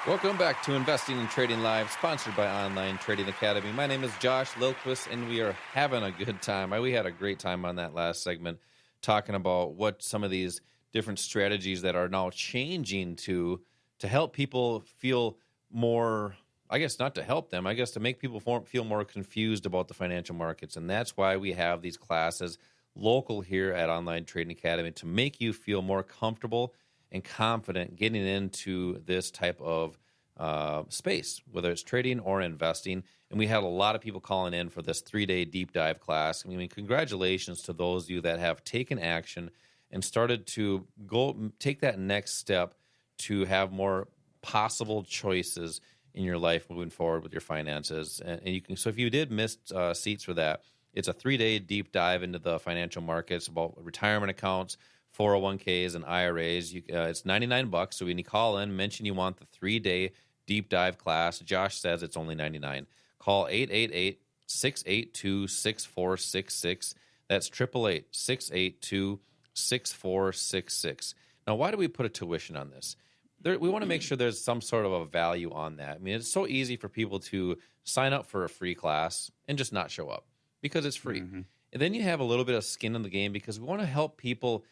Welcome back to Investing and Trading Live, sponsored by Online Trading Academy. My name is Josh Lilquist, and we are having a good time. We had a great time on that last segment, talking about what some of these different strategies that are now changing to help people feel more, I guess not to help them, I guess to make people feel more confused about the financial markets. And that's why we have these classes local here at Online Trading Academy to make you feel more comfortable and confident getting into this type of space, whether it's trading or investing. And we had a lot of people calling in for this 3-day deep dive class. I mean, congratulations to those of you that have taken action and started to go take that next step to have more possible choices in your life moving forward with your finances. And you can, so if you did miss seats for that, it's a 3-day deep dive into the financial markets about retirement accounts, 401ks and IRAs. It's $99. So when you call in, mention you want the 3-day deep dive class. Josh says it's only $99. Call 888-682-6466. That's 888-682-6466. Now, why do we put a tuition on this? We want to make sure there's some sort of a value on that. I mean, it's so easy for people to sign up for a free class and just not show up because it's free. Mm-hmm. And then you have a little bit of skin in the game because we want to help people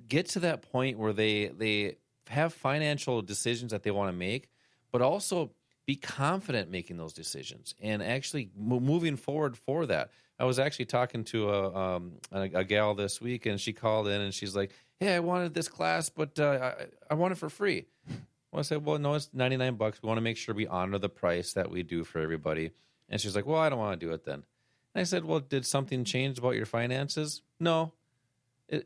get to that point where they have financial decisions that they want to make, but also be confident making those decisions and actually moving forward for that. I was actually talking to a gal this week, and she called in, and she's like, hey, I wanted this class, but I want it for free. Well, I said, well, no, it's $99. We want to make sure we honor the price that we do for everybody. And she's like, well, I don't want to do it then. And I said, well, did something change about your finances? No.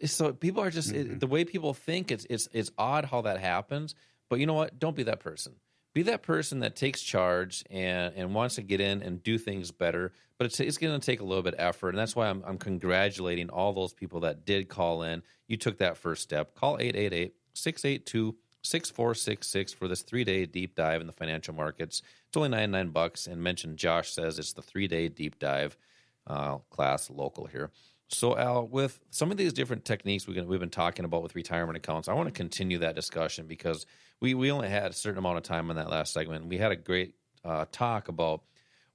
So people are just the way people think. It's odd how that happens. But you know what? Don't be that person. Be that person that takes charge and wants to get in and do things better. But it's going to take a little bit of effort, and that's why I'm congratulating all those people that did call in. You took that first step. Call 888-682-6466 for this 3-day deep dive in the financial markets. It's only $99, and mention Josh says it's the 3-day deep dive class local here. So, Al, with some of these different techniques we've been talking about with retirement accounts, I want to continue that discussion because we only had a certain amount of time in that last segment. We had a great talk about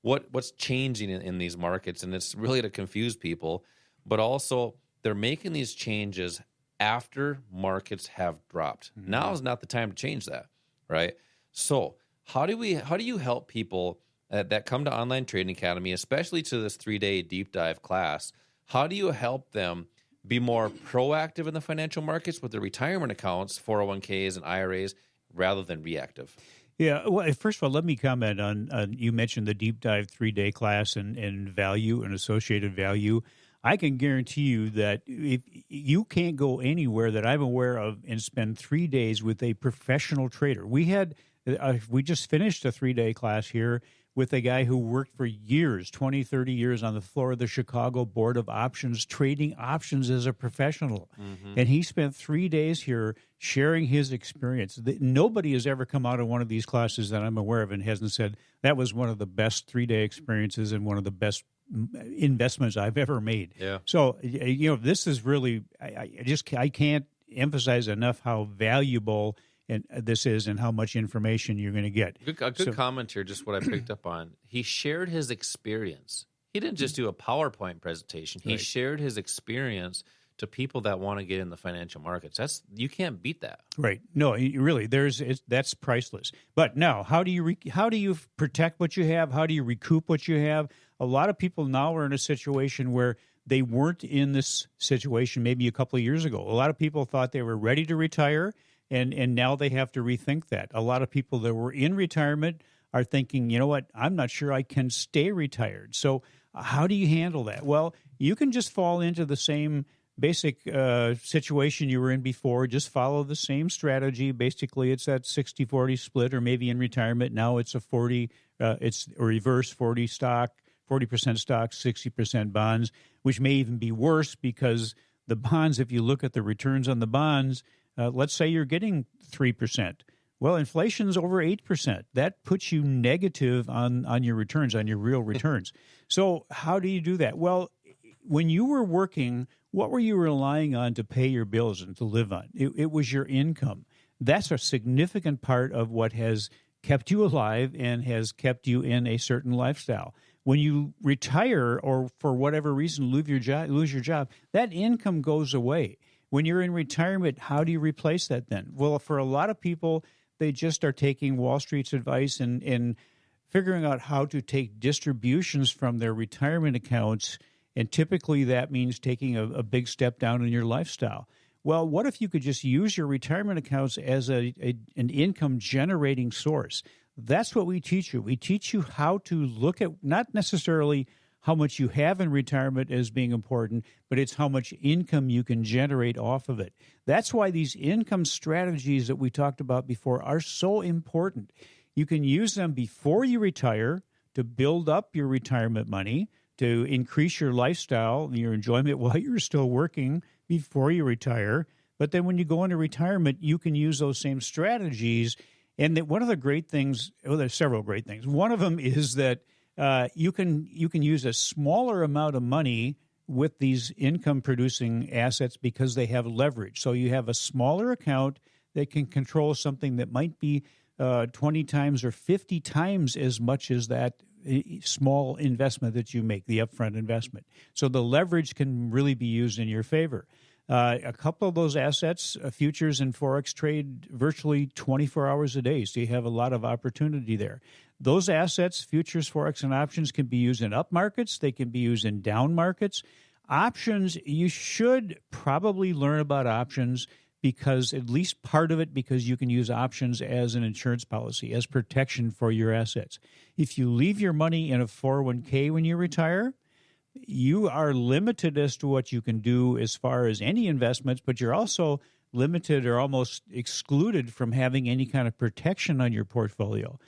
what's changing in these markets, and it's really to confuse people, but also they're making these changes after markets have dropped. Mm-hmm. Now is not the time to change that, right? So how do you help people that come to Online Trading Academy, especially to this 3-day deep dive class? How do you help them be more proactive in the financial markets with their retirement accounts, 401ks and IRAs, rather than reactive? Yeah, well, first of all, let me comment on you mentioned the deep dive 3-day class and value and associated value. I can guarantee you that if you can't go anywhere that I'm aware of and spend 3 days with a professional trader. We just finished a 3-day class here with a guy who worked for years, 20, 30 years on the floor of the Chicago Board of Options, trading options as a professional. Mm-hmm. And he spent 3 days here sharing his experience. Nobody has ever come out of one of these classes that I'm aware of and hasn't said, that was one of the best 3-day experiences and one of the best investments I've ever made. Yeah. So, this is really, I can't emphasize enough how valuable and this is and how much information you're going to get. A good comment here, just what I picked up on. He shared his experience. He didn't just do a PowerPoint presentation. He shared his experience to people that want to get in the financial markets. You can't beat that. Right. No, really, that's priceless. But now, how do you protect what you have? How do you recoup what you have? A lot of people now are in a situation where they weren't in this situation maybe a couple of years ago. A lot of people thought they were ready to retire, and now they have to rethink that. A lot of people that were in retirement are thinking, you know what, I'm not sure I can stay retired. So how do you handle that? Well, you can just fall into the same basic situation you were in before. Just follow the same strategy. Basically, it's that 60-40 split, or maybe in retirement now it's a 40. It's a reverse 40% stock, 60% bonds, which may even be worse because the bonds, if you look at the returns on the bonds, let's say you're getting 3%. Well, inflation's over 8%. That puts you negative on your returns, on your real returns. So how do you do that? Well, when you were working, what were you relying on to pay your bills and to live on? It was your income. That's a significant part of what has kept you alive and has kept you in a certain lifestyle. When you retire or for whatever reason lose your job, that income goes away. When you're in retirement, how do you replace that then? Well, for a lot of people, they just are taking Wall Street's advice and figuring out how to take distributions from their retirement accounts, and typically that means taking a big step down in your lifestyle. Well, what if you could just use your retirement accounts as an income-generating source? That's what we teach you. We teach you how to look at not necessarily how much you have in retirement as being important, but it's how much income you can generate off of it. That's why these income strategies that we talked about before are so important. You can use them before you retire to build up your retirement money, to increase your lifestyle and your enjoyment while you're still working before you retire. But then when you go into retirement, you can use those same strategies. And that one of the great things, well, there's several great things. One of them is that you can use a smaller amount of money with these income-producing assets because they have leverage. So you have a smaller account that can control something that might be 20 times or 50 times as much as that small investment that you make, the upfront investment. So the leverage can really be used in your favor. A couple of those assets, futures and Forex, trade virtually 24 hours a day, so you have a lot of opportunity there. Those assets, futures, Forex, and options, can be used in up markets. They can be used in down markets. Options, you should probably learn about options because at least part of it, because you can use options as an insurance policy, as protection for your assets. If you leave your money in a 401k when you retire, you are limited as to what you can do as far as any investments, but you're also limited or almost excluded from having any kind of protection on your portfolio.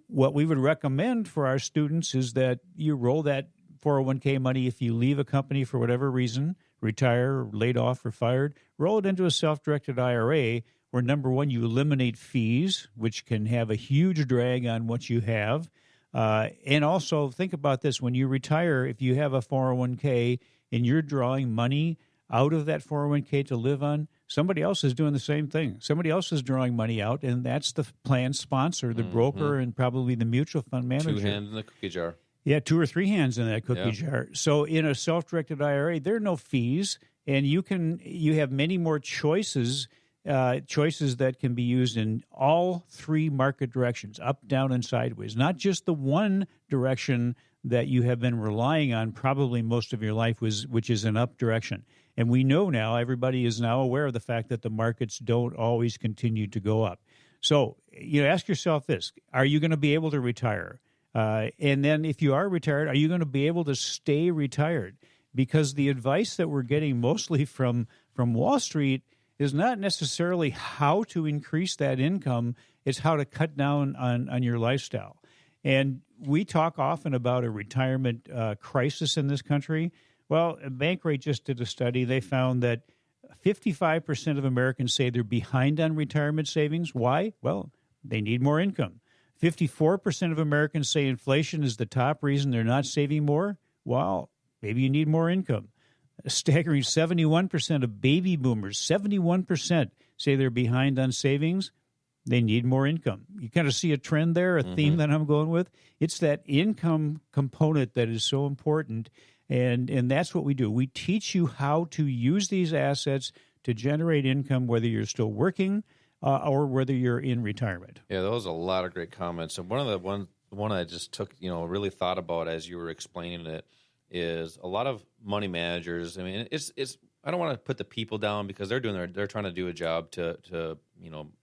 What we would recommend for our students is that you roll that 401k money if you leave a company for whatever reason, retire, laid off, or fired, roll it into a self-directed IRA where, number one, you eliminate fees, which can have a huge drag on what you have. And also think about this. When you retire, if you have a 401k and you're drawing money out of that 401k to live on, somebody else is doing the same thing. Somebody else is drawing money out, and that's the plan sponsor, the broker, and probably the mutual fund manager. 2 hands in the cookie jar. Yeah, 2 or 3 hands in that cookie jar. So in a self-directed IRA, there are no fees, and you have many more choices that can be used in all 3 market directions, up, down, and sideways, not just the one direction that you have been relying on probably most of your life, which is an up direction. And we know now, everybody is now aware of the fact that the markets don't always continue to go up. So ask yourself this: are you going to be able to retire? And then if you are retired, are you going to be able to stay retired? Because the advice that we're getting mostly from Wall Street is not necessarily how to increase that income, it's how to cut down on your lifestyle. And we talk often about a retirement crisis in this country. Well, Bankrate just did a study. They found that 55% of Americans say they're behind on retirement savings. Why? Well, they need more income. 54% of Americans say inflation is the top reason they're not saving more. Well, maybe you need more income. A staggering 71% of baby boomers, 71% say they're behind on savings. They need more income. You kind of see a trend there, a theme that I'm going with. It's that income component that is so important, and that's what we do. We teach you how to use these assets to generate income, whether you're still working or whether you're in retirement. Yeah, those are a lot of great comments. And one I just took, really thought about as you were explaining it is a lot of money managers. I mean, it's I don't want to put the people down because they're trying to do a job to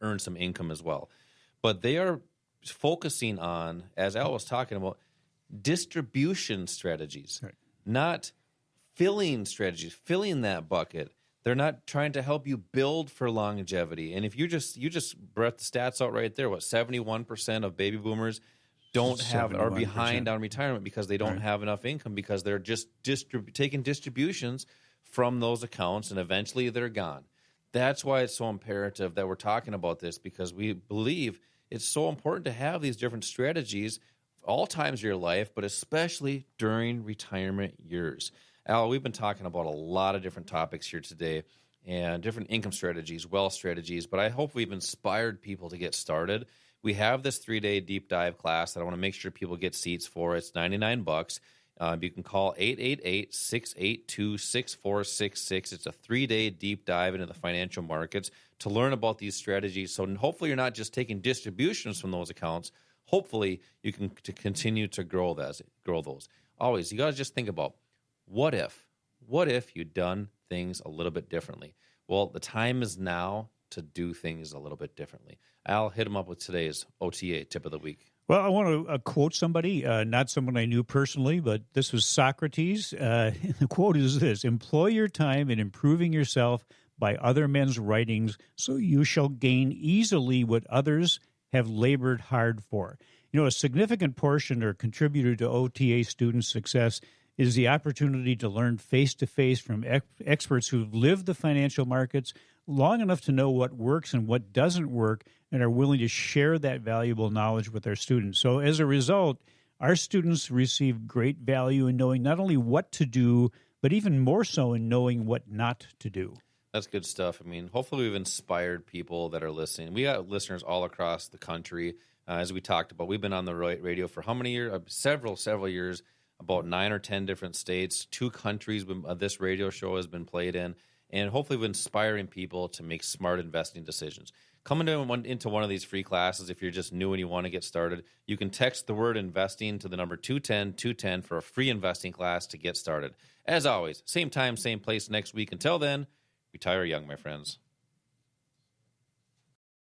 earn some income as well. But they are focusing on, as Al was talking about, distribution strategies, right, not filling strategies, filling that bucket. They're not trying to help you build for longevity. And if you just brought the stats out right there, 71% of baby boomers are behind on retirement because they don't have enough income because they're just taking distributions from those accounts and eventually they're gone. That's why it's so imperative that we're talking about this, because we believe it's so important to have these different strategies all times of your life, but especially during retirement years. Al, we've been talking about a lot of different topics here today and different income strategies, wealth strategies, but I hope we've inspired people to get started. we have this 3-day deep dive class that I want to make sure people get seats for. It's $99. You can call 888-682-6466. It's a 3-day deep dive into the financial markets to learn about these strategies. So hopefully you're not just taking distributions from those accounts. Hopefully you can continue to grow those. Always, you got to just think about what if you'd done things a little bit differently. Well, the time is now to do things a little bit differently. Al, hit him up with today's OTA tip of the week. Well, I want to quote somebody, not someone I knew personally, but this was Socrates. The quote is this: "Employ your time in improving yourself by other men's writings, so you shall gain easily what others have labored hard for." You know, a significant portion or contributor to OTA students' success is the opportunity to learn face-to-face from experts who've lived the financial markets long enough to know what works and what doesn't work, and are willing to share that valuable knowledge with their students. So as a result, our students receive great value in knowing not only what to do, but even more so in knowing what not to do. That's good stuff. I mean, hopefully we've inspired people that are listening. We got listeners all across the country. As we talked about, we've been on the radio for how many years? Several years, about 9 or 10 different states, 2 countries this radio show has been played in. And hopefully we're inspiring people to make smart investing decisions. Come into one of these free classes. If you're just new and you want to get started, you can text the word investing to the number 210-210 for a free investing class to get started. As always, same time, same place next week. Until then, retire young, my friends.